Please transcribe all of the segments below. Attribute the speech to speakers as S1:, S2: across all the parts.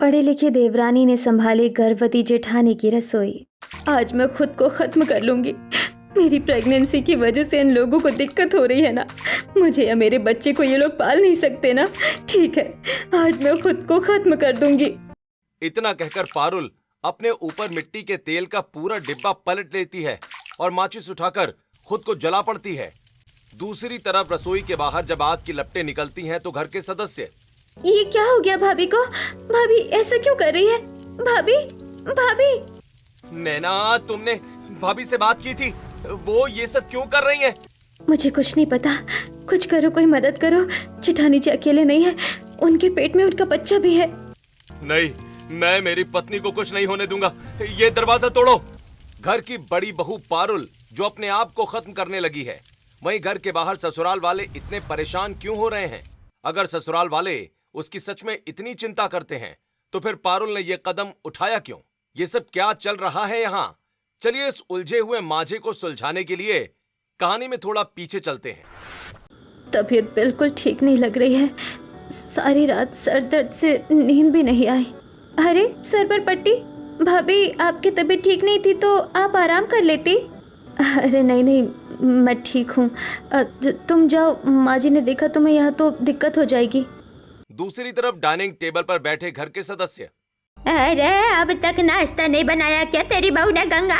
S1: पढ़े लिखे देवरानी ने संभाली गर्भवती जेठानी की रसोई। आज मैं खुद को खत्म कर लूंगी। मेरी प्रेगनेंसी की वजह से इन लोगों को दिक्कत हो रही है ना, मुझे या मेरे बच्चे को ये लोग पाल नहीं सकते ना। ठीक है, आज मैं खुद को खत्म कर दूंगी।
S2: इतना कहकर पारुल अपने ऊपर मिट्टी के तेल का पूरा डिब्बा पलट लेती है और माचिस उठाकर खुद को जला पड़ती है। दूसरी तरफ रसोई के बाहर जब आग की लपटें निकलती हैं तो घर के सदस्य,
S1: ये क्या हो गया भाभी को? भाभी ऐसा क्यों कर रही है? भाभी भाभी।
S2: नैना, तुमने भाभी से बात की थी, वो ये सब क्यों कर रही हैं?
S1: मुझे कुछ नहीं पता, कुछ करो, कोई मदद करो। जेठानी जी अकेले नहीं है, उनके पेट में उनका बच्चा भी है।
S2: नहीं, मैं मेरी पत्नी को कुछ नहीं होने दूंगा। ये दरवाजा तोड़ो। घर की बड़ी बहू पारुल जो अपने आप को खत्म करने लगी है, वहीं घर के बाहर ससुराल वाले इतने परेशान क्यों हो रहे हैं? अगर ससुराल वाले उसकी सच में इतनी चिंता करते हैं तो फिर पारुल ने यह कदम उठाया क्यों? ये सब क्या चल रहा है यहाँ? चलिए इस उलझे हुए मांझे को सुलझाने के लिए कहानी में थोड़ा पीछे चलते हैं।
S1: तबीयत बिल्कुल ठीक नहीं लग रही है। सारी रात सर दर्द से नींद भी नहीं आई। अरे सर पर पट्टी। भाभी, आपकी तबीयत ठीक नहीं थी तो आप आराम कर लेती। अरे नहीं नहीं, मैं ठीक हूँ। तुम जाओ, माँ जी ने देखा तुम्हें यहाँ तो दिक्कत हो जाएगी।
S2: दूसरी तरफ डाइनिंग टेबल पर बैठे घर के सदस्य,
S1: अरे अब तक नाश्ता नहीं बनाया क्या तेरी बहू ने गंगा?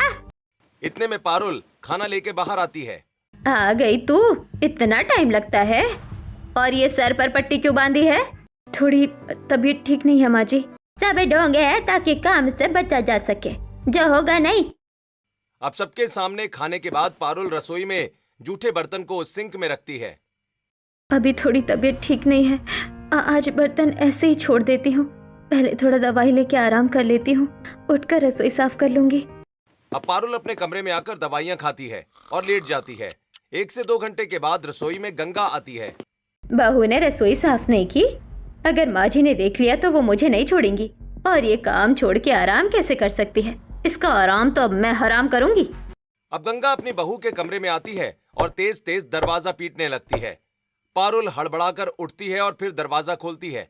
S2: इतने में पारुल खाना लेके बाहर आती है।
S1: आ गई तू? इतना टाइम लगता है? और ये सर पर पट्टी क्यों बांधी है? थोड़ी तबीयत ठीक नहीं है माँ जी। सब ढोंगे है ताकि काम से बचा जा सके, जो होगा नहीं।
S2: अब सबके सामने खाने के बाद पारुल रसोई में जूठे बर्तन को सिंक में रखती है।
S1: अभी थोड़ी तबीयत ठीक नहीं है, आज बर्तन ऐसे ही छोड़ देती हूँ। पहले थोड़ा दवाई लेके आराम कर लेती हूँ, उठकर रसोई साफ कर लूंगी।
S2: अब पारुल अपने कमरे में आकर दवाइयाँ खाती है और लेट जाती है। 1 से 2 घंटे के बाद रसोई में गंगा आती है।
S1: बहू ने रसोई साफ नहीं की? अगर माँ जी ने देख लिया तो वो मुझे नहीं छोड़ेंगी। और ये काम छोड़ के आराम कैसे कर सकती है? इसका आराम तो अब मैं हराम करूंगी।
S2: अब गंगा अपनी बहू के कमरे में आती है और तेज तेज दरवाजा पीटने लगती है। पारुल हड़बड़ाकर उठती है और फिर दरवाजा खोलती है।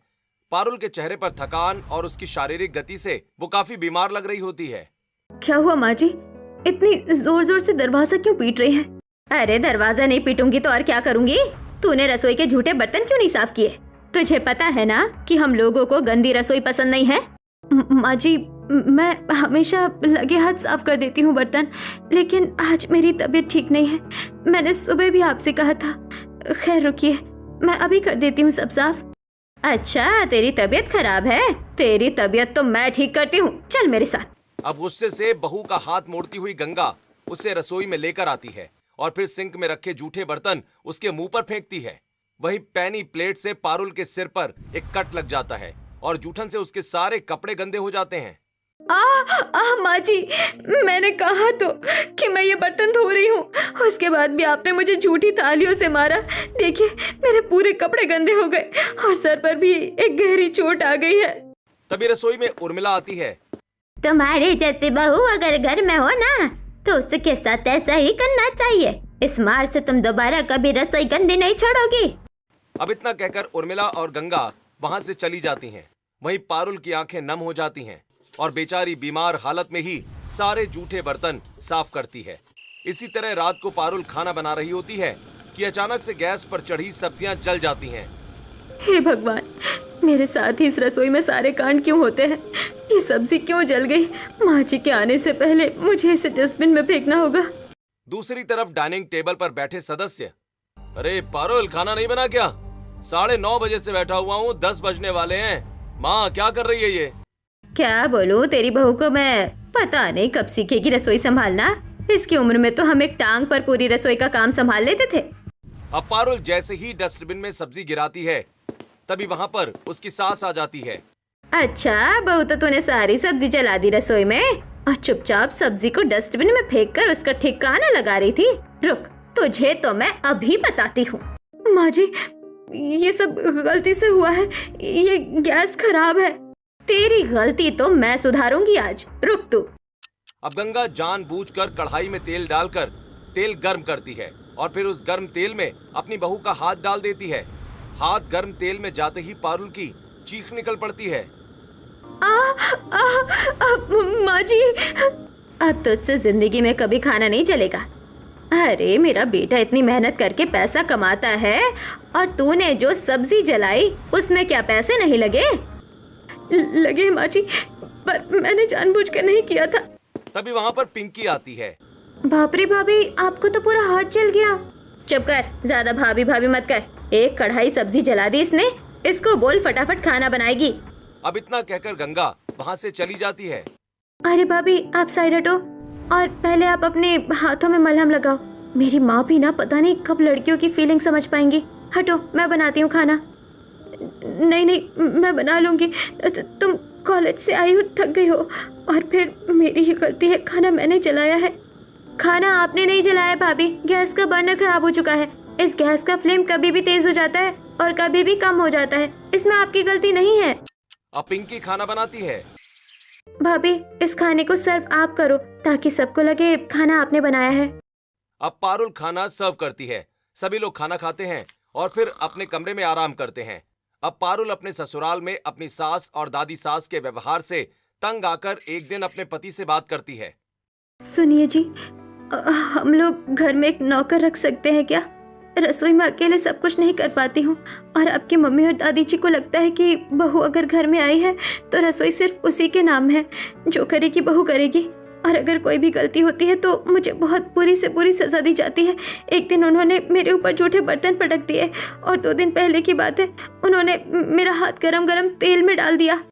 S2: पारुल के चेहरे पर थकान और उसकी शारीरिक गति से वो काफी बीमार लग रही होती है।
S1: क्या हुआ माँ जी? इतनी जोर जोर से दरवाजा क्यों पीट रही है? अरे दरवाजा नहीं पीटूंगी तो और क्या करूंगी? तूने रसोई के झूठे बर्तन क्यों नहीं साफ किए? तुझे पता है ना कि हम लोगों को गंदी रसोई पसंद नहीं है। माँ जी, मैं हमेशा लगे हाथ साफ कर देती हूँ बर्तन, लेकिन आज मेरी तबीयत ठीक नहीं है। मैंने सुबह भी आपसे कहा था। खैर रुकिए, मैं अभी कर देती हूँ सब साफ। अच्छा, तेरी तबीयत खराब है? तेरी तबीयत तो मैं ठीक करती हूँ, चल मेरे साथ।
S2: अब गुस्से से बहू का हाथ मोड़ती हुई गंगा उसे रसोई में लेकर आती है और फिर सिंक में रखे जूठे बर्तन उसके मुंह पर फेंकती है। वहीं पैनी प्लेट से पारुल के सिर पर एक कट लग जाता है और जूठन से उसके सारे कपड़े गंदे हो जाते हैं।
S1: माँ जी, मैंने कहा तो कि मैं ये बर्तन धो रही हूँ, उसके बाद भी आपने मुझे झूठी तालियों से मारा। देखिए, मेरे पूरे कपड़े गंदे हो गए और सर पर भी एक गहरी चोट आ गई है।
S2: तभी रसोई में उर्मिला आती है।
S1: तुम्हारे जैसे बहू अगर घर में हो ना तो उसके साथ ऐसा ही करना चाहिए। इस मार से तुम दोबारा कभी रसोई गंदी नहीं छोड़ोगी।
S2: अब इतना कहकर उर्मिला और गंगा वहां से चली जाती हैं। वहीं पारुल की आंखें नम हो जाती हैं और बेचारी बीमार हालत में ही सारे जूठे बर्तन साफ करती है। इसी तरह रात को पारुल खाना बना रही होती है कि अचानक से गैस पर चढ़ी सब्जियां जल जाती हैं।
S1: हे भगवान, मेरे साथ ही इस रसोई में सारे कांड क्यों होते हैं? ये सब्जी क्यों जल गई? माँ जी के आने से पहले मुझे इसे डस्टबिन में फेंकना होगा।
S2: दूसरी तरफ डाइनिंग टेबल पर बैठे सदस्य, अरे पारुल, खाना नहीं बना क्या? 9:30 बजे से बैठा हुआ हूँ, 10 बजने वाले हैं। माँ क्या कर रही है ये?
S1: क्या बोलूं, तेरी बहू को मैं पता नहीं कब सीखेगी रसोई संभालना। इसकी उम्र में तो हम एक टांग पर पूरी रसोई का काम संभाल लेते थे।
S2: अब पारुल जैसे ही डस्टबिन में सब्जी गिराती है तभी वहाँ पर उसकी सास आ जाती है।
S1: अच्छा बहू, तो तूने सारी सब्जी जला दी रसोई में और चुपचाप सब्जी को डस्टबिन में फेंक कर उसका ठिकाना लगा रही थी। रुक, तुझे तो मैं अभी बताती हूँ। माँ जी, ये सब गलती से हुआ है, ये गैस खराब है। तेरी गलती तो मैं सुधारूंगी आज, रुक तू।
S2: अब गंगा जानबूझकर कढ़ाई में तेल डालकर तेल गर्म करती है और फिर उस गर्म तेल में अपनी बहू का हाथ डाल देती है। हाथ गर्म तेल में जाते ही पारुल की चीख निकल पड़ती है।
S1: माँ जी, अब तुझसे जिंदगी में कभी खाना नहीं चलेगा। अरे मेरा बेटा इतनी मेहनत करके पैसा कमाता है और तूने जो सब्जी जलाई उसमें क्या पैसे नहीं लगे? लगे माँ जी, पर मैंने जानबूझकर नहीं किया था।
S2: तभी वहाँ पर पिंकी आती है।
S1: बाप रे भाभी, आपको तो पूरा हाथ जल गया। चुप कर, ज्यादा भाभी भाभी मत कर। एक कढ़ाई सब्जी जला दी इसने। इसको बोल फटाफट खाना बनाएगी।
S2: अब इतना कहकर गंगा वहाँ से चली जाती है।
S1: अरे भाभी, आप साइड हटो और पहले आप अपने हाथों में मलहम लगाओ। मेरी माँ भी ना पता नहीं कब लड़कियों की फीलिंग समझ पाएंगी। हटो, मैं बनाती हूँ खाना। नहीं नहीं, मैं बना लूंगी। तुम कॉलेज से आई हो, थक गई हो, और फिर मेरी ही गलती है, खाना मैंने जलाया है। खाना आपने नहीं जलाया भाभी, गैस का बर्नर खराब हो चुका है। इस गैस का फ्लेम कभी भी तेज हो जाता है और कभी भी कम हो जाता है। इसमें आपकी गलती नहीं है।
S2: अब पिंकी खाना बनाती है।
S1: भाभी, इस खाने को सर्व आप करो ताकि सबको लगे खाना आपने बनाया है।
S2: अब पारुल खाना सर्व करती है। सभी लोग खाना खाते हैं और फिर अपने कमरे में आराम करते हैं। अब पारुल अपने ससुराल में अपनी सास और दादी सास के व्यवहार से तंग आकर एक दिन अपने पति से बात करती है।
S1: सुनिए जी, हम लोग घर में एक नौकर रख सकते हैं क्या? रसोई में अकेले सब कुछ नहीं कर पाती हूँ और आपकी मम्मी और दादी जी को लगता है कि बहू अगर घर में आई है तो रसोई सिर्फ उसी के नाम है, जो करेगी बहू करेगी, और अगर कोई भी गलती होती है तो मुझे बहुत बुरी से बुरी सजा दी जाती है। एक दिन उन्होंने मेरे ऊपर जूठे बर्तन पटक दिए और 2 दिन पहले की बात है, उन्होंने मेरा हाथ गरम गरम तेल में डाल दिया।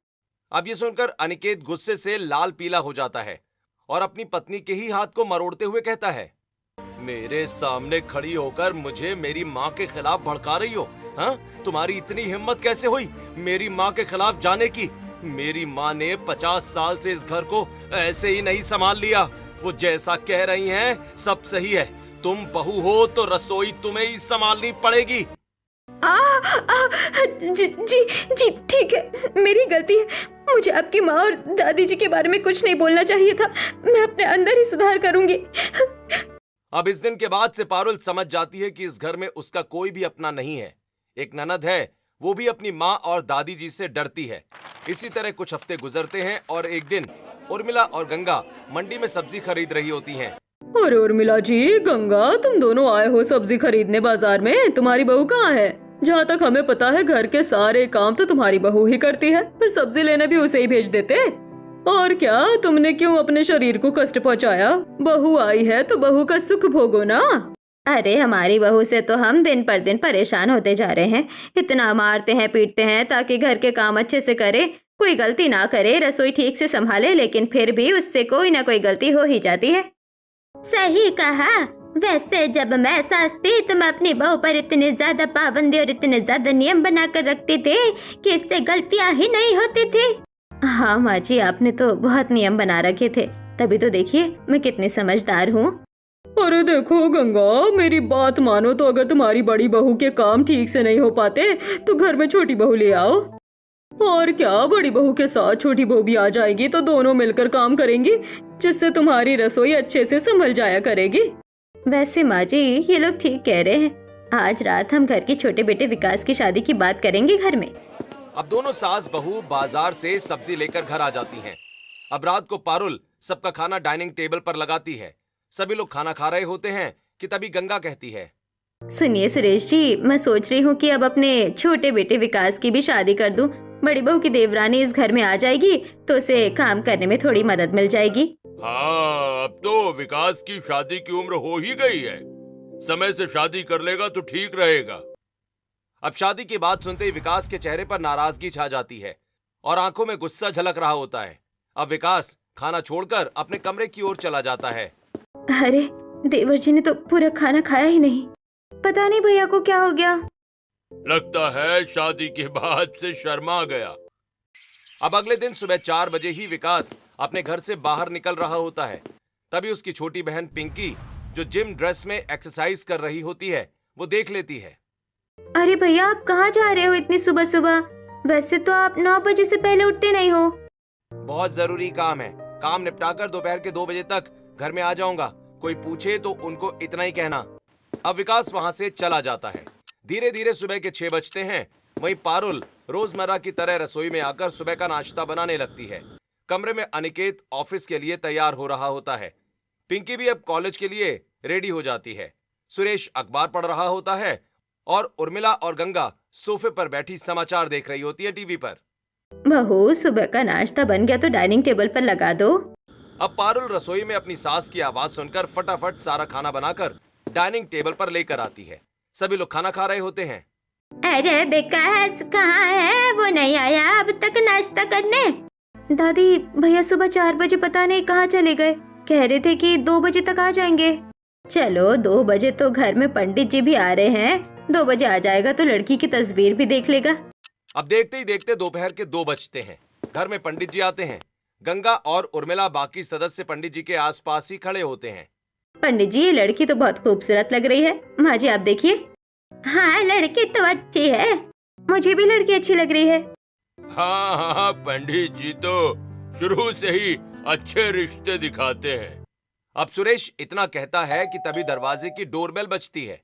S2: अब ये सुनकर अनिकेत गुस्से से लाल पीला हो जाता है और अपनी पत्नी के ही हाथ को मरोड़ते हुए कहता है, मेरे सामने खड़ी होकर मुझे मेरी माँ के खिलाफ भड़का रही हो? हाँ, तुम्हारी इतनी हिम्मत कैसे हुई मेरी माँ के खिलाफ जाने की? मेरी माँ ने 50 साल से इस घर को ऐसे ही नहीं संभाल लिया। वो जैसा कह रही हैं सब सही है। तुम बहू हो तो रसोई तुम्हें ही संभालनी पड़ेगी।
S1: जी ठीक है, मेरी गलती है। मुझे आपकी माँ और दादी जी के बारे में कुछ नहीं बोलना चाहिए था। मैं अपने अंदर ही सुधार करूंगी।
S2: अब इस दिन के बाद से पारुल समझ जाती है कि इस घर में उसका कोई भी अपना नहीं है। एक ननद है, वो भी अपनी माँ और दादी जी से डरती है। इसी तरह कुछ हफ्ते गुजरते हैं और एक दिन उर्मिला और गंगा मंडी में सब्जी खरीद रही होती हैं।
S1: अरे उर्मिला जी, गंगा, तुम दोनों आए हो सब्जी खरीदने बाजार में। तुम्हारी बहू कहाँ है? जहाँ तक हमें पता है घर के सारे काम तो तुम्हारी बहू ही करती है, फिर सब्जी लेने भी उसे ही भेज देते। और क्या, तुमने क्यों अपने शरीर को कष्ट पहुँचाया? बहू आई है तो बहू का सुख भोगो ना। अरे हमारी बहू से तो हम दिन पर दिन परेशान होते जा रहे हैं। इतना मारते हैं पीटते हैं ताकि घर के काम अच्छे से करे, कोई गलती ना करे, रसोई ठीक से संभाले, लेकिन फिर भी उससे कोई ना कोई गलती हो ही जाती है। सही कहा। वैसे जब मैं सास थी तो मैं अपनी बहू पर इतने ज्यादा पाबंदी और इतने ज्यादा नियम बनाकर रखती थी कि इससे गलतियां ही नहीं होती थी। हाँ माँ जी, आपने तो बहुत नियम बना रखे थे, तभी तो देखिए मैं कितनी समझदार हूँ। अरे देखो गंगा, मेरी बात मानो तो अगर तुम्हारी बड़ी बहू के काम ठीक से नहीं हो पाते तो घर में छोटी बहू ले आओ। और क्या, बड़ी बहू के साथ छोटी बहू भी आ जाएगी तो दोनों मिलकर काम करेंगी, जिससे तुम्हारी रसोई अच्छे से संभल जाया करेगी। वैसे माँ जी, ये लोग ठीक कह रहे हैं। आज रात हम घर के छोटे बेटे विकास की शादी की बात करेंगे घर में।
S2: अब दोनों सास बहू बाजार से सब्जी लेकर घर आ जाती हैं। अब रात को पारुल सबका खाना डाइनिंग टेबल पर लगाती है। सभी लोग खाना खा रहे होते हैं कि तभी गंगा कहती है,
S1: सुनिए सुरेश जी, मैं सोच रही हूँ कि अब अपने छोटे बेटे विकास की भी शादी कर दूं। बड़ी बहू की देवरानी इस घर में आ जाएगी तो उसे काम करने में थोड़ी मदद मिल जाएगी।
S2: हाँ, अब तो विकास की शादी की उम्र हो ही गई है। समय से शादी कर लेगा तो ठीक रहेगा। अब शादी की बात सुनते ही विकास के चेहरे पर नाराजगी छा जाती है और आंखों में गुस्सा झलक रहा होता है। अब विकास खाना छोड़कर अपने कमरे की ओर चला जाता है।
S1: अरे देवर जी ने तो पूरा खाना खाया ही नहीं। पता नहीं भैया को क्या हो गया।
S2: लगता है शादी के बाद से शर्मा गया। अब अगले दिन सुबह 4 बजे ही विकास अपने घर से बाहर निकल रहा होता है। तभी उसकी छोटी बहन पिंकी, जो जिम ड्रेस में एक्सरसाइज कर रही होती है, वो देख लेती है।
S1: अरे भैया, आप कहाँ जा रहे हो इतनी सुबह सुबह? वैसे तो आप 9 बजे से पहले उठते नहीं हो।
S2: बहुत जरूरी काम है, काम निपटाकर दोपहर के 2 बजे तक घर में आ जाऊंगा। कोई पूछे तो उनको इतना ही कहना। अब विकास वहां से चला जाता है। धीरे धीरे सुबह के 6 बजते हैं। वहीं पारुल रोजमर्रा की तरह रसोई में आकर सुबह का नाश्ता बनाने लगती है। कमरे में अनिकेत ऑफिस के लिए तैयार हो रहा होता है। पिंकी भी अब कॉलेज के लिए रेडी हो जाती है। सुरेश अखबार पढ़ रहा होता है और उर्मिला और गंगा सोफे पर बैठी समाचार देख रही होती है टीवी पर।
S1: बहू, सुबह का नाश्ता बन गया तो डाइनिंग टेबल पर लगा दो।
S2: अब पारुल रसोई में अपनी सास की आवाज सुनकर फटाफट सारा खाना बनाकर डाइनिंग टेबल पर लेकर आती है। सभी लोग खाना खा रहे होते हैं।
S1: अरे विकास कहाँ है? वो नहीं आया अब तक नाश्ता करने। दादी, भैया सुबह 4 बजे पता नहीं कहाँ चले गए। कह रहे थे कि 2 बजे तक आ जाएंगे। चलो 2 बजे तो घर में पंडित जी भी आ रहे हैं। 2 बजे आ जाएगा तो लड़की की तस्वीर भी देख लेगा।
S2: अब देखते ही देखते दोपहर के 2 बजते हैं। घर में पंडित जी आते हैं। गंगा और उर्मिला बाकी सदस्य पंडित जी के आसपास ही खड़े होते हैं।
S1: पंडित जी, ये लड़की तो बहुत खूबसूरत लग रही है। माँ जी आप देखिए। हाँ, लड़की तो अच्छी है। मुझे भी लड़की अच्छी लग रही है।
S2: हाँ हाँ, पंडित जी तो शुरू से ही अच्छे रिश्ते दिखाते हैं। अब सुरेश इतना कहता है कि तभी दरवाजे की डोरबेल बजती है।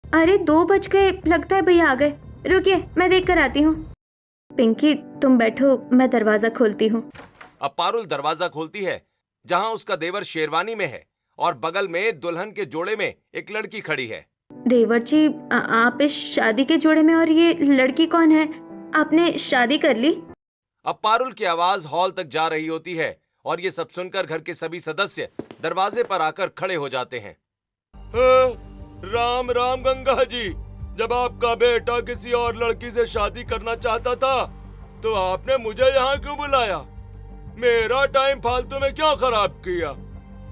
S1: अरे 2 बज गए, लगता है भैया आ गए। रुकिए, मैं देख कर आती हूँ। पिंकी तुम बैठो, मैं दरवाजा खोलती हूँ।
S2: अब पारुल दरवाजा खोलती है जहाँ उसका देवर शेरवानी में है और बगल में दुल्हन के जोड़े में एक लड़की खड़ी है।
S1: देवर जी, आप इस शादी के जोड़े में, और ये लड़की कौन है? आपने शादी कर ली?
S2: अब पारुल की आवाज हॉल तक जा रही होती है और ये सब सुनकर घर के सभी सदस्य दरवाजे पर आकर खड़े हो जाते हैं। राम राम गंगा जी, जब आपका बेटा किसी और लड़की से शादी करना चाहता था तो आपने मुझे यहाँ क्यों बुलाया? मेरा टाइम फालतू में क्यों खराब किया?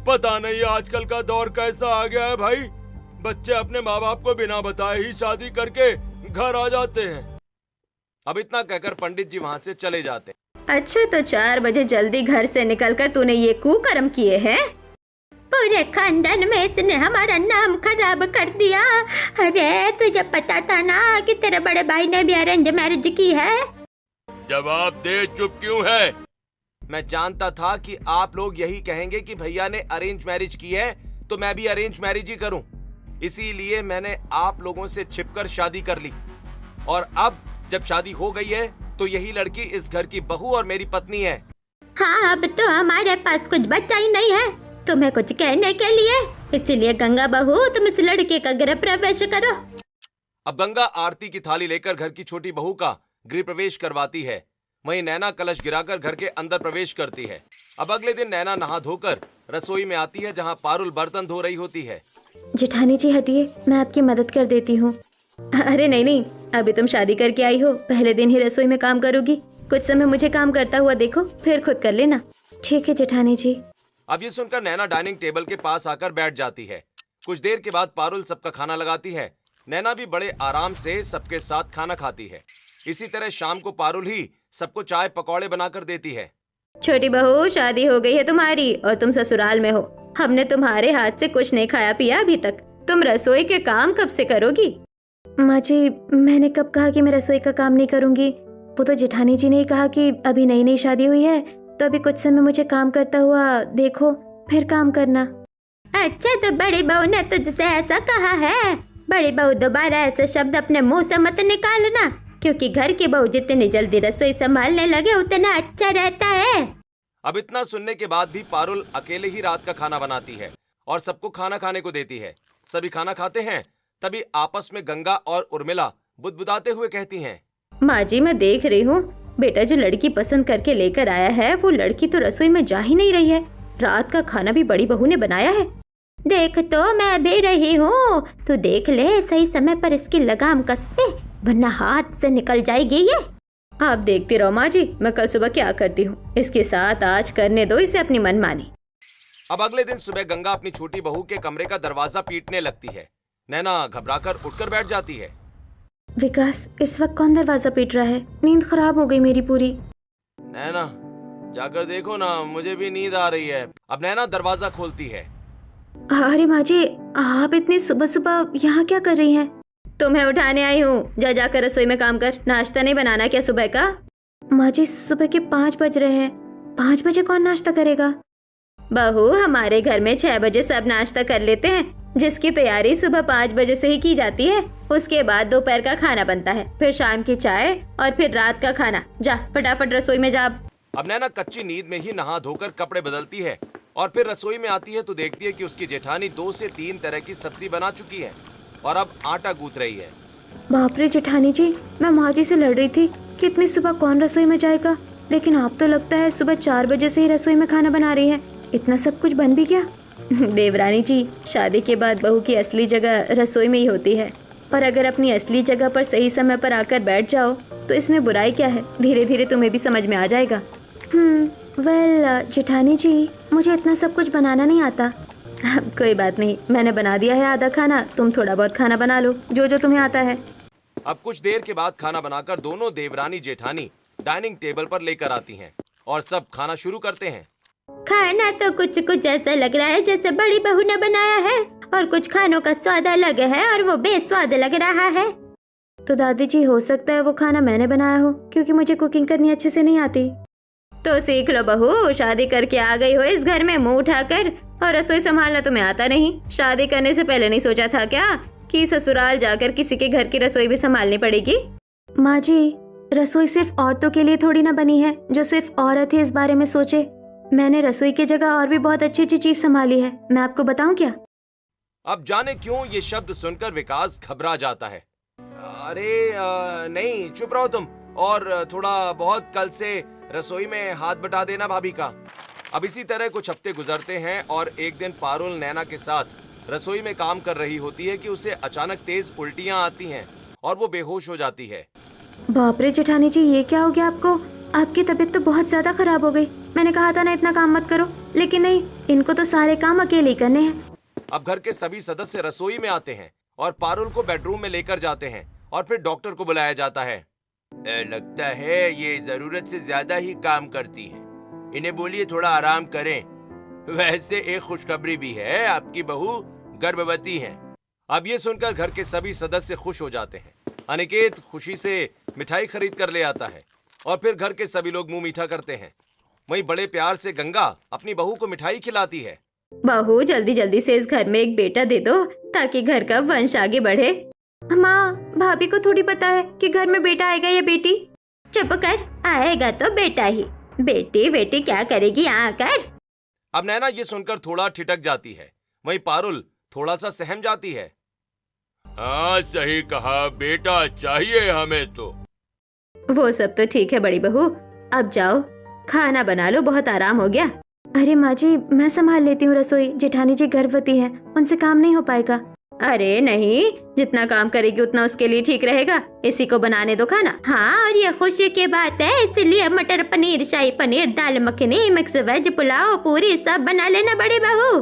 S2: पता नहीं आजकल का दौर कैसा आ गया है भाई। बच्चे अपने माँ बाप को बिना बताए ही शादी करके घर आ जाते हैं। अब इतना कहकर पंडित जी वहाँ से चले जाते हैं।
S1: अच्छा, तो 4 बजे जल्दी घर से निकलकर तूने ये कुकर्म किए हैं? पूरे खानदान में इसने हमारा नाम खराब कर दिया। अरे तुझे पता था ना कि तेरे बड़े भाई ने भी अरेंज मैरिज की है?
S2: जवाब दे, चुप क्यों है? मैं जानता था कि आप लोग यही कहेंगे कि भैया ने अरेंज मैरिज की है तो मैं भी अरेंज मैरिज ही करूं। इसीलिए मैंने आप लोगों से छिपकर शादी कर ली और अब जब शादी हो गई है तो यही लड़की इस घर की बहू और मेरी पत्नी है।
S1: हाँ, अब तो हमारे पास कुछ बचा ही नहीं है तुम्हें कुछ कहने के लिए। इसीलिए गंगा बहू, तुम इस लड़के का गृह प्रवेश करो।
S2: अब गंगा आरती की थाली लेकर घर की छोटी बहू का गृह प्रवेश करवाती है। वहीं नैना कलश गिराकर घर के अंदर प्रवेश करती है। अब अगले दिन नैना नहा धोकर रसोई में आती है जहां पारुल बर्तन धो रही होती है।
S1: जेठानी जी हटिए, मैं आपकी मदद कर देती हूँ। अरे नहीं, अभी तुम शादी करके आई हो, पहले दिन ही रसोई में काम करोगी। कुछ समय मुझे काम करता हुआ देखो, फिर खुद कर लेना। ठीक है जेठानी जी।
S2: अब ये सुनकर नैना डाइनिंग टेबल के पास आकर बैठ जाती है। कुछ देर के बाद पारुल सबका खाना लगाती है। नैना भी बड़े आराम से सबके साथ खाना खाती है। इसी तरह शाम को पारुल ही सबको चाय पकौड़े बनाकर देती है।
S1: छोटी बहू, शादी हो गई है तुम्हारी और तुम ससुराल में हो। हमने तुम्हारे हाथ से कुछ नहीं खाया पिया अभी तक। तुम रसोई के काम कब से करोगी? माँ जी, मैंने कब कहा कि मैं रसोई का काम नहीं करूँगी? वो तो जेठानी जी ने कहा कि अभी नई नई शादी हुई है तो अभी कुछ समय मुझे काम करता हुआ देखो, फिर काम करना। अच्छा, तो बड़ी बहू ने तुझसे ऐसा कहा है? बड़ी बहू, दोबारा ऐसा शब्द अपने मुंह से मत निकालना, क्योंकि घर की बहू जितनी जल्दी रसोई संभालने लगे उतना अच्छा रहता है।
S2: अब इतना सुनने के बाद भी पारुल अकेले ही रात का खाना बनाती है और सबको खाना खाने को देती है। सभी खाना खाते हैं। तभी आपस में गंगा और उर्मिला बुदबुदाते हुए कहती हैं,
S1: माँ जी, मैं देख रही हूँ बेटा जो लड़की पसंद करके लेकर आया है वो लड़की तो रसोई में जा ही नहीं रही है। रात का खाना भी बड़ी बहू ने बनाया है। देख तो मैं भी रही हूँ, तू देख ले सही समय पर इसकी लगाम कस दे, वरना हाथ से निकल जाएगी ये। आप देखती रहो माँ जी, मैं कल सुबह क्या करती हूँ। इसके साथ आज करने दो इसे अपनी मनमानी।
S2: अब अगले दिन सुबह गंगा अपनी छोटी बहू के कमरे का दरवाजा पीटने लगती है। नैना घबराकर उठकर बैठ जाती है।
S1: विकास, इस वक्त कौन दरवाजा पीट रहा है? नींद खराब हो गई मेरी पूरी।
S2: नैना, जाकर देखो ना, मुझे भी नींद आ रही है। अब नैना दरवाजा खोलती है।
S1: अरे माँ जी, आप इतनी सुबह सुबह यहाँ क्या कर रही हैं? तुम्हें उठाने आई हूँ, जा जाकर रसोई में काम कर। नाश्ता नहीं बनाना क्या सुबह का? माँ जी, सुबह के 5 बज रहे हैं। 5 बजे कौन नाश्ता करेगा? बहू, हमारे घर में 6 बजे सब नाश्ता कर लेते हैं, जिसकी तैयारी सुबह 5 बजे से ही की जाती है। उसके बाद दोपहर का खाना बनता है, फिर शाम की चाय और फिर रात का खाना। जा फटाफट रसोई में जा।
S2: अब नैना कच्ची नींद में ही नहा धोकर कपड़े बदलती है और फिर रसोई में आती है तो देखती है कि उसकी जेठानी 2 से 3 तरह की सब्जी बना चुकी है और अब आटा गूंथ रही है।
S1: बाप रे जेठानी जी, मैं माँ जी से लड़ रही थी कि इतनी सुबह कौन रसोई में जाएगा, लेकिन आप तो लगता है सुबह 4 बजे से ही रसोई में खाना बना रही हैं। इतना सब कुछ बन भी गया? देवरानी जी, शादी के बाद बहू की असली जगह रसोई में ही होती है, और अगर अपनी असली जगह पर सही समय पर आकर बैठ जाओ तो इसमें बुराई क्या है। धीरे धीरे तुम्हें भी समझ में आ जाएगा। वेल जेठानी जी, मुझे इतना सब कुछ बनाना नहीं आता। कोई बात नहीं, मैंने बना दिया है आधा खाना, तुम थोड़ा बहुत खाना बना लो, जो जो तुम्हें आता है।
S2: अब कुछ देर के बाद खाना बनाकर दोनों देवरानी जेठानी डाइनिंग टेबल पर लेकर आती हैं और सब खाना शुरू करते हैं।
S1: खाना तो कुछ कुछ ऐसा लग रहा है जैसे बड़ी बहू ने बनाया है, और कुछ खानों का स्वाद अलग है और वो बेस्वाद लग रहा है। तो दादी जी, हो सकता है वो खाना मैंने बनाया हो, क्योंकि मुझे कुकिंग करनी अच्छे से नहीं आती। तो सीख लो बहू, शादी करके आ गई हो इस घर में मुंह उठाकर, और रसोई संभालना तुम्हें आता नहीं। शादी करने से पहले नहीं सोचा था क्या कि ससुराल जाकर किसी के घर की रसोई भी संभालनी पड़ेगी? माँ जी, रसोई सिर्फ औरतों के लिए थोड़ी ना बनी है जो सिर्फ औरत ही इस बारे में सोचे। मैंने रसोई की जगह और भी बहुत अच्छी अच्छी चीज संभाली है, मैं आपको बताऊं क्या?
S2: अब जाने क्यों ये शब्द सुनकर विकास घबरा जाता है। अरे नहीं, चुप रहो तुम, और थोड़ा बहुत कल से रसोई में हाथ बटा देना भाभी का। अब इसी तरह कुछ हफ्ते गुजरते हैं और एक दिन पारुल नैना के साथ रसोई में काम कर रही होती है कि उसे अचानक तेज उल्टियां आती हैं और वो बेहोश हो जाती है।
S1: बाप रे जेठानी जी, ये क्या हो गया आपको? आपकी तबीयत तो बहुत ज्यादा खराब हो गई। मैंने कहा था ना इतना काम मत करो, लेकिन नहीं, इनको तो सारे काम अकेले ही करने हैं।
S2: अब घर के सभी सदस्य रसोई में आते हैं और पारुल को बेडरूम में लेकर जाते हैं और फिर डॉक्टर को बुलाया जाता है। लगता है ये जरूरत से ज्यादा ही काम करती हैं। इन्हें बोलिए थोड़ा आराम करें। वैसे एक खुशखबरी भी है, आपकी बहू गर्भवती है। अब ये सुनकर घर के सभी सदस्य खुश हो जाते हैं। अनिकेत खुशी से मिठाई खरीद कर ले आता है और फिर घर के सभी लोग मुंह मीठा करते हैं। वहीं बड़े प्यार से गंगा अपनी बहू को मिठाई खिलाती है।
S1: बहू, जल्दी जल्दी से इस घर में एक बेटा दे दो ताकि घर का वंश आगे बढ़े। माँ, भाभी को थोड़ी पता है कि घर में बेटा आएगा या बेटी। चुप कर, आएगा तो बेटा ही, बेटी बेटी क्या करेगी आकर।
S2: अब नैना ये सुनकर थोड़ा ठिठक जाती है। वहीं पारुल थोड़ा सा सहम जाती है। हाँ सही कहा, बेटा चाहिए हमें तो।
S1: वो सब तो ठीक है बड़ी बहू, अब जाओ खाना बना लो, बहुत आराम हो गया। अरे माँ जी, मैं संभाल लेती हूँ रसोई, जेठानी जी गर्भवती है, उनसे काम नहीं हो पाएगा। अरे नहीं, जितना काम करेगी उतना उसके लिए ठीक रहेगा। इसी को बनाने दो खाना। हाँ, और ये खुशी की बात है, इसलिए मटर पनीर, शाही पनीर, दाल मखनी, मिक्स वेज, पुलाव, पूरी सब बना लेना बड़ी बहू।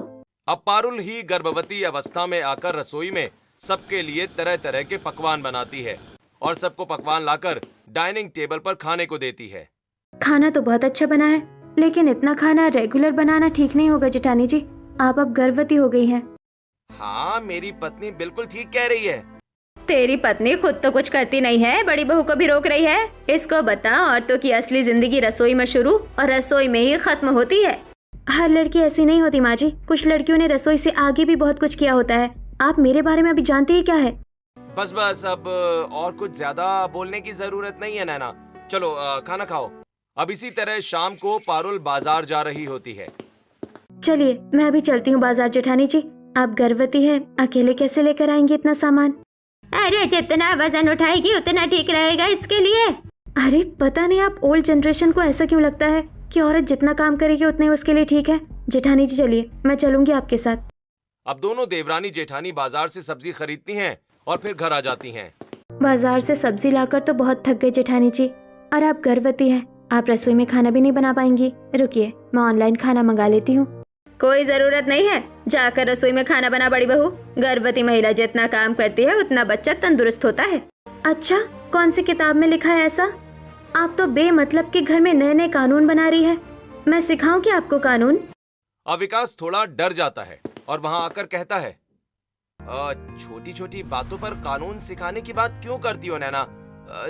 S2: अब पारुल ही गर्भवती अवस्था में आकर रसोई में सबके लिए तरह तरह के पकवान बनाती है और सबको पकवान लाकर डाइनिंग टेबल पर खाने को देती है।
S1: खाना तो बहुत अच्छा बना है, लेकिन इतना खाना रेगुलर बनाना ठीक नहीं होगा जेठानी जी। आप अब गर्भवती हो गई हैं।
S2: हाँ, मेरी पत्नी बिल्कुल ठीक कह रही है।
S1: तेरी पत्नी खुद तो कुछ करती नहीं है, बड़ी बहू को भी रोक रही है। इसको बता, औरतों की असली जिंदगी रसोई में शुरू और रसोई में ही खत्म होती है। हर लड़की ऐसी नहीं होती माँ जी, कुछ लड़कियों ने रसोई से आगे भी बहुत कुछ किया होता है। आप मेरे बारे में अभी जानते ही क्या है?
S2: बस बस, अब और कुछ ज्यादा बोलने की जरूरत नहीं है नैना, चलो खाना खाओ। अब इसी तरह शाम को पारुल बाजार जा रही होती है।
S1: चलिए मैं अभी चलती हूँ बाजार जेठानी जी। आप गर्भवती है, अकेले कैसे लेकर आएंगी इतना सामान? अरे जितना वजन उठाएगी उतना ठीक रहेगा इसके लिए। अरे पता नहीं आप ओल्ड जनरेशन को ऐसा क्यों लगता है कि औरत जितना काम करेगी उतने उसके लिए ठीक है। जेठानी जी चलिए, मैं चलूंगी आपके साथ।
S2: अब दोनों देवरानी जेठानी बाजार से सब्जी खरीदती हैं और फिर घर आ जाती हैं।
S1: बाजार से सब्जी लाकर तो बहुत थक गई जेठानी जी, और आप गर्भवती हैं, आप रसोई में खाना भी नहीं बना पाएंगी। रुकिए, मैं ऑनलाइन खाना मंगा लेती हूँ। कोई जरूरत नहीं है, जाकर रसोई में खाना बना बड़ी बहू। गर्भवती महिला जितना काम करती है उतना बच्चा तंदुरुस्त होता है। अच्छा, कौन सी किताब में लिखा है ऐसा? आप तो बेमतलब के घर में नए नए कानून बना रही है। मैं सिखाऊं क्या आपको कानून?
S2: अब विकास थोड़ा डर जाता है और वहाँ आकर कहता है, छोटी छोटी बातों पर कानून सिखाने की बात क्यों करती हो नैना?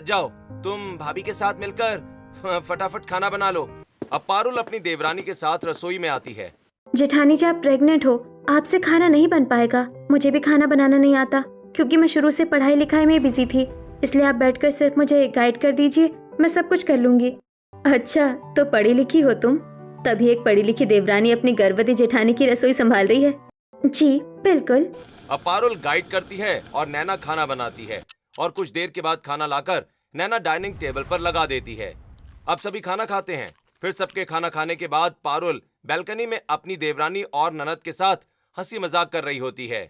S2: जाओ तुम भाभी के साथ मिलकर फटाफट खाना बना लो। अब पारुल अपनी देवरानी के साथ रसोई में आती है।
S1: जेठानी जी आप प्रेग्नेंट हो, आपसे खाना नहीं बन पाएगा। मुझे भी खाना बनाना नहीं आता, क्योंकि मैं शुरू से पढ़ाई लिखाई में बिजी थी, इसलिए आप बैठकर सिर्फ मुझे गाइड कर दीजिए, मैं सब कुछ कर लूंगी। अच्छा, तो पढ़ी लिखी हो तुम, तभी एक पढ़ी लिखी देवरानी अपनी गर्भवती जेठानी की रसोई संभाल रही है। जी बिल्कुल।
S2: अब पारुल गाइड करती है और नैना खाना बनाती है और कुछ देर के बाद खाना लाकर नैना डाइनिंग टेबल पर लगा देती है। अब सभी खाना खाते हैं। फिर सबके खाना खाने के बाद पारुल बैल्कनी में अपनी देवरानी और ननद के साथ हंसी मजाक कर रही होती है।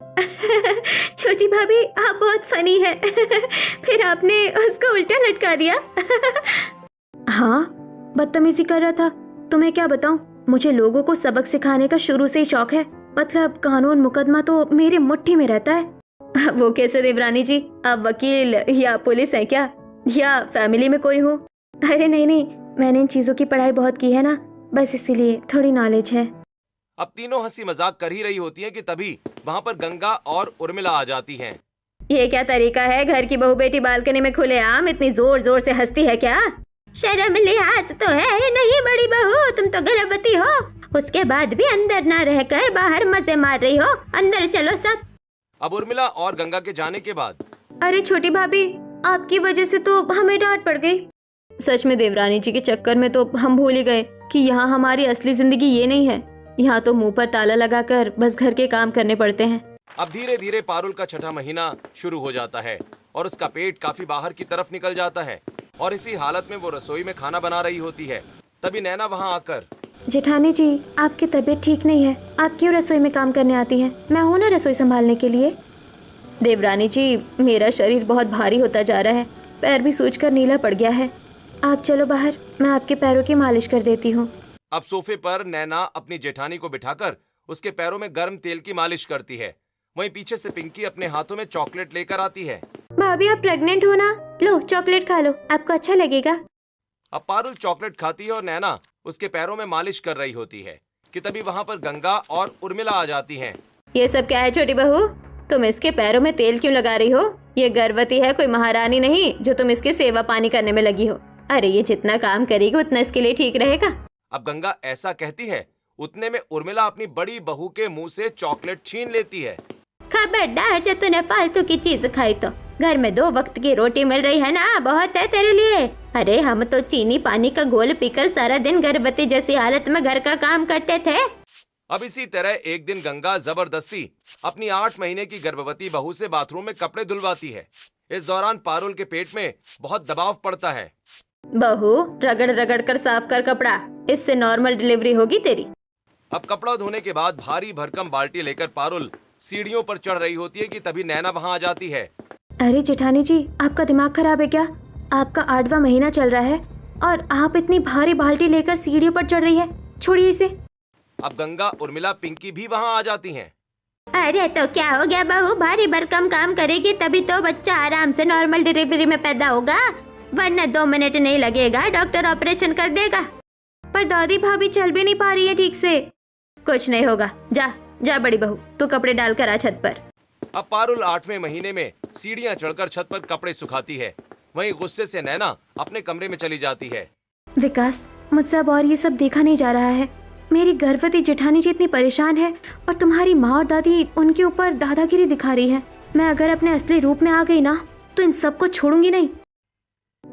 S1: छोटी भाभी, आप बहुत फनी है। फिर आपने उसको उल्टा लटका दिया। हाँ, बदतमीजी कर रहा था। तुम्हें क्या बताऊं, मुझे लोगों को सबक सिखाने का शुरू से ही शौक है। मतलब कानून मुकदमा तो मेरी मुट्ठी में रहता है। वो कैसे देवरानी जी, आप वकील या पुलिस हैं क्या, या फैमिली में कोई हो? अरे नहीं नहीं, मैंने इन चीजों की पढ़ाई बहुत की है ना, बस इसीलिए थोड़ी नॉलेज है।
S2: अब तीनों हंसी मजाक कर ही रही होती हैं कि तभी वहाँ पर गंगा और उर्मिला आ जाती हैं।
S1: ये क्या तरीका है, घर की बहू बेटी बालकनी में खुलेआम इतनी जोर जोर से हंसती है क्या? शर्म लिहाज तो है ही नहीं बड़ी बहू, तुम तो गर्भवती हो, उसके बाद भी अंदर ना रहकर बाहर मजे मार रही हो। अंदर चलो सब।
S2: अब उर्मिला और गंगा के जाने के बाद,
S1: अरे छोटी भाभी, आपकी वजह से तो हमें डांट पड़ गई। सच में देवरानी जी के चक्कर में तो हम भूल ही गए कि यहाँ हमारी असली जिंदगी ये नहीं है। यहाँ तो मुंह पर ताला लगाकर बस घर के काम करने पड़ते हैं।
S2: अब धीरे धीरे पारुल का छठा महीना शुरू हो जाता है और उसका पेट काफी बाहर की तरफ निकल जाता है और इसी हालत में वो रसोई में खाना बना रही होती है। तभी नैना वहाँ आकर,
S1: जेठानी जी, आपकी तबीयत ठीक नहीं है, आप क्यों रसोई में काम करने आती हैं? मैं हूँ ना रसोई संभालने के लिए। देवरानी जी, मेरा शरीर बहुत भारी होता जा रहा है, पैर भी सूजकर नीला पड़ गया है। आप चलो बाहर, मैं आपके पैरों की मालिश कर देती हूँ।
S2: अब सोफे पर नैना अपनी जेठानी को बिठाकर उसके पैरों में गर्म तेल की मालिश करती है। वहीं पीछे से पिंकी अपने हाथों में चॉकलेट लेकर आती है।
S1: भाभी, आप प्रेग्नेंट हो ना, लो चॉकलेट खा लो, आपको अच्छा लगेगा।
S2: अब पारुल चॉकलेट खाती है और नैना उसके पैरों में मालिश कर रही होती है कि तभी वहाँ पर गंगा और उर्मिला आ जाती हैं।
S1: ये सब क्या है छोटी बहू, तुम इसके पैरों में तेल क्यों लगा रही हो? ये गर्भवती है, कोई महारानी नहीं जो तुम इसकी सेवा पानी करने में लगी हो। अरे ये जितना काम करेगी उतना इसके लिए ठीक रहेगा।
S2: अब गंगा ऐसा कहती है, उतने में उर्मिला अपनी बड़ी बहू के मुंह से चॉकलेट छीन लेती है।
S1: खबरदार, जो तूने फालतू की चीज खाई तो घर में 2 वक्त की रोटी मिल रही है ना, बहुत है तेरे लिए। अरे हम तो चीनी पानी का घोल पीकर सारा दिन गर्भवती जैसी हालत में घर का काम करते थे।
S2: अब इसी तरह एक दिन गंगा जबरदस्ती अपनी 8 महीने की गर्भवती बहू से बाथरूम में कपड़े धुलवाती है। इस दौरान पारुल के पेट में बहुत दबाव पड़ता है।
S1: बहू, रगड़ रगड़ कर साफ कर कपड़ा, इससे नॉर्मल डिलीवरी होगी तेरी।
S2: अब कपड़ा धोने के बाद भारी भरकम बाल्टी लेकर पारुल सीढ़ियों पर चढ़ रही होती है कि तभी नैना वहाँ आ जाती है।
S1: अरे जेठानी जी, आपका दिमाग खराब है क्या? आपका 8वां महीना चल रहा है और आप इतनी भारी बाल्टी लेकर सीढ़ियों पर चढ़ रही है, छोड़िए इसे।
S2: अब गंगा, उर्मिला, पिंकी भी वहाँ आ जाती हैं।
S1: अरे तो क्या हो गया बहू, भारी भरकम काम करेगी तभी तो बच्चा आराम से नॉर्मल डिलीवरी में पैदा होगा, वरना 2 मिनट नहीं लगेगा, डॉक्टर ऑपरेशन कर देगा। पर दादी भाभी चल भी नहीं पा रही है ठीक से। कुछ नहीं होगा, जा जा बड़ी बहू, तू कपड़े डालकर आ छत पर।
S2: अब पारुल 8वें महीने में सीढ़ियां चढ़कर छत पर कपड़े सुखाती है। वहीं गुस्से से नैना अपने कमरे में चली जाती है।
S1: विकास, मुझसे अब और ये सब देखा नहीं जा रहा है। मेरी गर्भवती जेठानी जी इतनी परेशान है और तुम्हारी माँ और दादी उनके ऊपर दादागिरी दिखा रही है। मैं अगर अपने असली रूप में आ गई ना तो इन सबको छोड़ूंगी नहीं।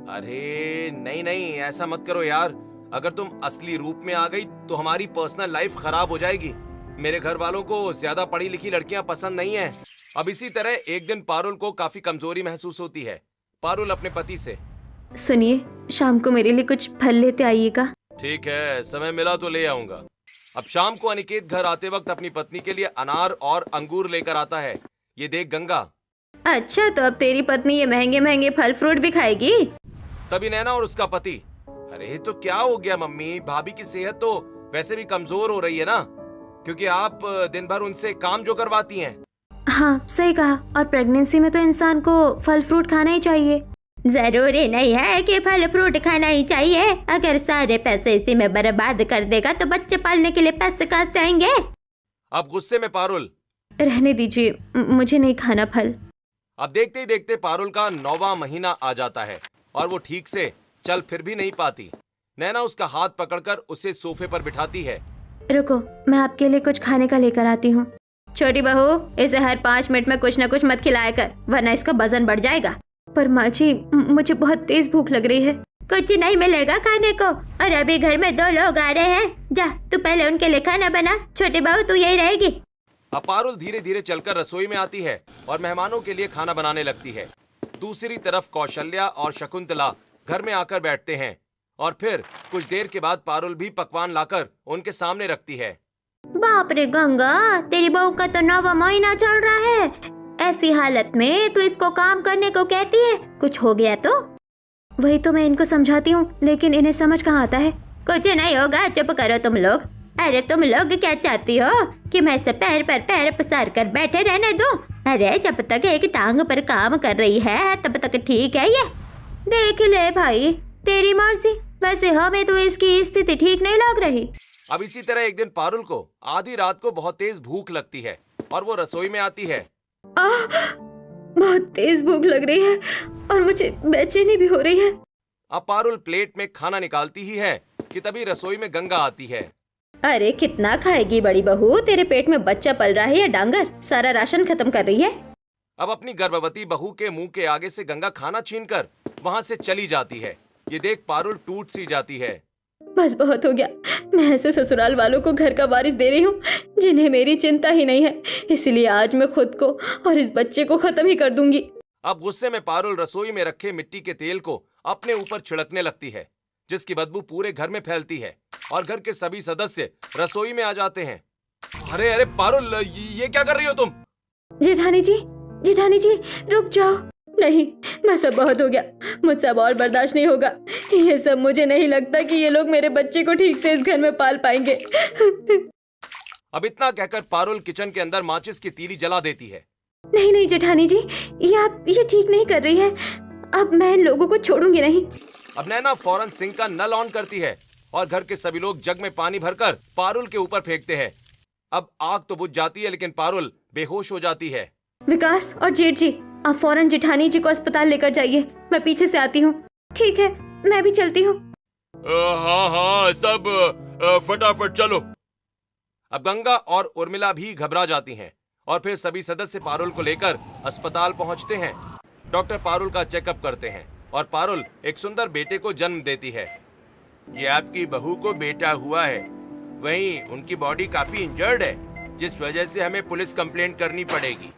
S2: अरे नहीं नहीं, ऐसा मत करो यार। अगर तुम असली रूप में आ गई तो हमारी पर्सनल लाइफ खराब हो जाएगी। मेरे घर वालों को ज्यादा पढ़ी लिखी लड़कियां पसंद नहीं है। अब इसी तरह एक दिन पारुल को काफी कमजोरी महसूस होती है। पारुल अपने पति से,
S1: सुनिए, शाम को मेरे लिए कुछ फल लेते आइएगा।
S2: ठीक है, समय मिला तो ले आऊंगा। अब शाम को अनिकेत घर आते वक्त अपनी पत्नी के लिए अनार और अंगूर लेकर आता है। ये देख गंगा,
S1: अच्छा तो अब तेरी पत्नी ये महंगे महंगे फल फ्रूट भी खाएगी?
S2: तभी नैना और उसका पति, अरे तो क्या हो गया मम्मी, भाभी की सेहत तो वैसे भी कमजोर हो रही है ना, क्योंकि आप दिन भर उनसे काम जो करवाती हैं।
S1: हाँ सही कहा, और प्रेगनेंसी में तो इंसान को फल फ्रूट खाना ही चाहिए। जरूरी नहीं है कि फल फ्रूट खाना ही चाहिए। अगर सारे पैसे इसी में बर्बाद कर देगा तो बच्चे पालने के लिए पैसे कहाँ से आएंगे?
S2: अब गुस्से में पारुल,
S1: रहने दीजिए, मुझे नहीं खाना फल।
S2: अब देखते ही देखते पारुल का 9वां महीना आ जाता है और वो ठीक से चल फिर भी नहीं पाती। नैना उसका हाथ पकड़कर उसे सोफे पर बिठाती है।
S1: रुको, मैं आपके लिए कुछ खाने का लेकर आती हूँ। छोटी बहू, इसे हर 5 मिनट में कुछ न कुछ मत खिलाया कर, वरना इसका वजन बढ़ जाएगा। पर माँ जी, मुझे बहुत तेज भूख लग रही है। कुछ नहीं मिलेगा खाने को, और अभी घर में 2 लोग आ रहे हैं। जा तू पहले उनके लिए खाना बना, छोटी बहू तू यही रहेगी।
S2: अब पारुल धीरे धीरे चलकर रसोई में आती है और मेहमानों के लिए खाना बनाने लगती है। दूसरी तरफ कौशल्या और शकुंतला घर में आकर बैठते हैं और फिर कुछ देर के बाद पारुल भी पकवान लाकर उनके सामने रखती है।
S1: बाप रे गंगा, तेरी बहू का तो 9वां महीना चल रहा है, ऐसी हालत में तू इसको काम करने को कहती है? कुछ हो गया तो? वही तो मैं इनको समझाती हूँ, लेकिन इन्हें समझ कहाँ आता है। कुछ नहीं होगा, चुप करो तुम लोग। अरे तुम लोग क्या चाहती हो कि मैं इसे पैर पर पैर पसार कर बैठे रहने दूं? अरे जब तक एक टांग पर काम कर रही है तब तक ठीक है ये। देख ले भाई, तेरी मर्जी, वैसे हमें तो इसकी स्थिति ठीक नहीं लग रही।
S2: अब इसी तरह एक दिन पारुल को आधी रात को बहुत तेज भूख लगती है और वो रसोई में आती है।
S1: बहुत तेज भूख लग रही है और मुझे बेचैनी भी हो रही है।
S2: अब पारुल प्लेट में खाना निकालती ही है कि तभी रसोई में गंगा आती है।
S1: अरे कितना खाएगी बड़ी बहू, तेरे पेट में बच्चा पल रहा है या डांगर? सारा राशन खत्म कर रही है।
S2: अब अपनी गर्भवती बहू के मुंह के आगे से गंगा खाना छीनकर वहां से चली जाती है। ये देख पारुल टूट सी जाती है।
S1: बस बहुत हो गया, मैं ऐसे ससुराल वालों को घर का वारिस दे रही हूँ जिन्हें मेरी चिंता ही नहीं है। इसलिए आज मैं खुद को और इस बच्चे को खत्म ही कर दूंगी।
S2: अब गुस्से में पारुल रसोई में रखे मिट्टी के तेल को अपने ऊपर छिड़कने लगती है, जिसकी बदबू पूरे घर में फैलती है और घर के सभी सदस्य रसोई में आ जाते हैं। अरे अरे पारुल, ये क्या कर रही हो तुम?
S1: जेठानी जी रुक जाओ। नहीं, मैं सब बहुत हो गया, मुझसे अब और बर्दाश्त नहीं होगा। ये सब मुझे नहीं लगता कि ये लोग मेरे बच्चे को ठीक से इस घर में पाल पाएंगे।
S2: अब इतना कहकर पारुल किचन के अंदर माचिस की तीली जला देती है।
S1: नहीं जेठानी जी, ये ठीक नहीं कर रही है। अब मैं इन लोगों को छोड़ूंगी नहीं।
S2: अब नैना फौरन सिंक का नल ऑन करती है और घर के सभी लोग जग में पानी भरकर पारुल के ऊपर फेंकते हैं। अब आग तो बुझ जाती है लेकिन पारुल बेहोश हो जाती है।
S1: विकास और जेठ जी, आप फौरन जेठानी जी को अस्पताल लेकर जाइए, मैं पीछे से आती हूँ। ठीक है, मैं भी चलती हूँ।
S2: हाँ सब फटाफट चलो। अब गंगा और उर्मिला भी घबरा जाती हैं और फिर सभी सदस्य पारुल को लेकर अस्पताल पहुंचते हैं। डॉक्टर पारुल का चेकअप करते हैं और पारुल एक सुंदर बेटे को जन्म देती है। ये आपकी बहू को बेटा हुआ है, वहीं उनकी बॉडी काफी इंजर्ड है, जिस वजह से हमें पुलिस कंप्लेंट करनी पड़ेगी।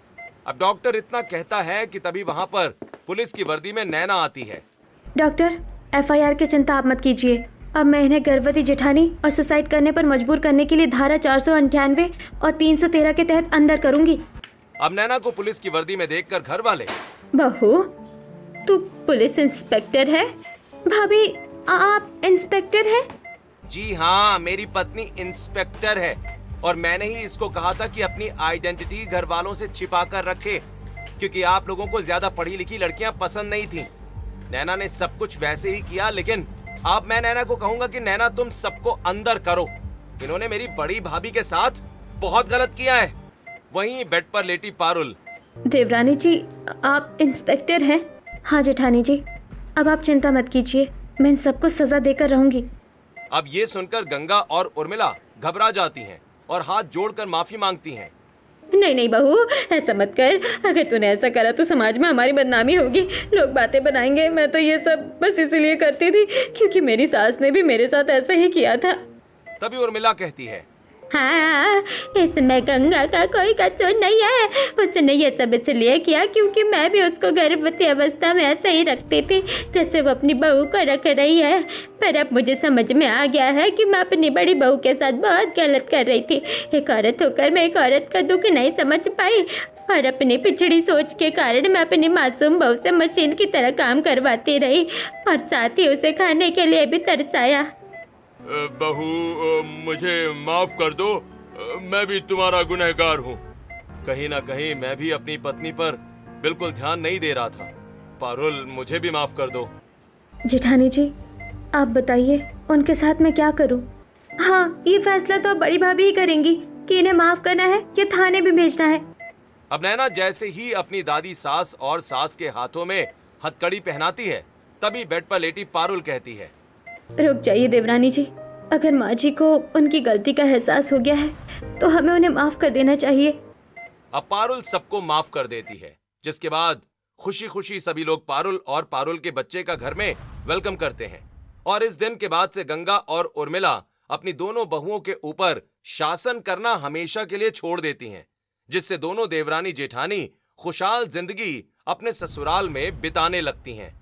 S2: अब डॉक्टर इतना कहता है कि तभी वहां पर पुलिस की वर्दी में नैना आती है।
S1: डॉक्टर, FIR की चिंता आप मत कीजिए। अब मैं इन्हें गर्भवती जेठानी और सुसाइड करने पर मजबूर करने के लिए धारा 498 और 313 के तहत अंदर करूंगी।
S2: अब नैना को पुलिस की वर्दी में देखकर घर वाले,
S1: बहू तू पुलिस इंस्पेक्टर है? भाभी आप इंस्पेक्टर हैं?
S2: जी हाँ, मेरी पत्नी इंस्पेक्टर है और मैंने ही इसको कहा था कि अपनी आइडेंटिटी घर वालों से छिपा कर रखे, क्योंकि आप लोगों को ज्यादा पढ़ी लिखी लड़कियां पसंद नहीं थी। नैना ने सब कुछ वैसे ही किया, लेकिन अब मैं नैना को कहूंगा कि नैना तुम सबको अंदर करो। इन्होंने मेरी बड़ी भाभी के साथ बहुत गलत किया है। वहीं बेड पर लेटी पारुल,
S1: देवरानी जी आप इंस्पेक्टर हैं? हाँ जेठानी जी, अब आप चिंता मत कीजिए, मैं इन सबको सजा देकर रहूंगी।
S2: अब ये सुनकर गंगा और उर्मिला घबरा जाती हैं और हाथ जोड़कर माफी मांगती हैं।
S1: नहीं बहू, ऐसा मत कर। अगर तूने ऐसा करा तो समाज में हमारी बदनामी होगी, लोग बातें बनाएंगे। मैं तो ये सब बस इसलिए करती थी क्योंकि मेरी सास ने भी मेरे साथ ऐसा ही किया था।
S2: तभी उर्मिला कहती है,
S1: हाँ, इसमें गंगा का कोई कसूर नहीं है। उसने ये सब इसलिए किया क्योंकि मैं भी उसको गर्भवती अवस्था में ऐसे ही रखती थी जैसे वो अपनी बहू को रख रही है। पर अब मुझे समझ में आ गया है कि मैं अपनी बड़ी बहू के साथ बहुत गलत कर रही थी। एक औरत होकर मैं एक औरत का दुख नहीं समझ पाई और अपनी पिछड़ी सोच के कारण मैं अपनी मासूम बहू से मशीन की तरह काम करवाती रही और साथ ही उसे खाने के लिए भी तरसाया।
S2: बहू मुझे माफ कर दो, मैं भी तुम्हारा गुनहगार हूँ। कहीं ना कहीं मैं भी अपनी पत्नी पर बिल्कुल ध्यान नहीं दे रहा था। पारुल, मुझे भी माफ कर दो।
S1: जेठानी जी आप बताइए उनके साथ मैं क्या करूं? हाँ, ये फैसला तो अब बड़ी भाभी ही करेंगी कि इन्हें माफ करना है या थाने भी भेजना है।
S2: अब नैना जैसे ही अपनी दादी सास और सास के हाथों में हथकड़ी पहनाती है, तभी बेड पर लेटी पारुल कहती है,
S1: रुक जाइए देवरानी जी, अगर माँ जी को उनकी गलती का एहसास हो गया है तो हमें उन्हें माफ कर देना चाहिए।
S2: अब पारुल सबको माफ कर देती है, जिसके बाद खुशी खुशी सभी लोग पारुल और पारुल के बच्चे का घर में वेलकम करते हैं। और इस दिन के बाद से गंगा और उर्मिला अपनी दोनों बहुओं के ऊपर शासन करना हमेशा के लिए छोड़ देती हैं, जिससे दोनों देवरानी जेठानी खुशहाल जिंदगी अपने ससुराल में बिताने लगती हैं।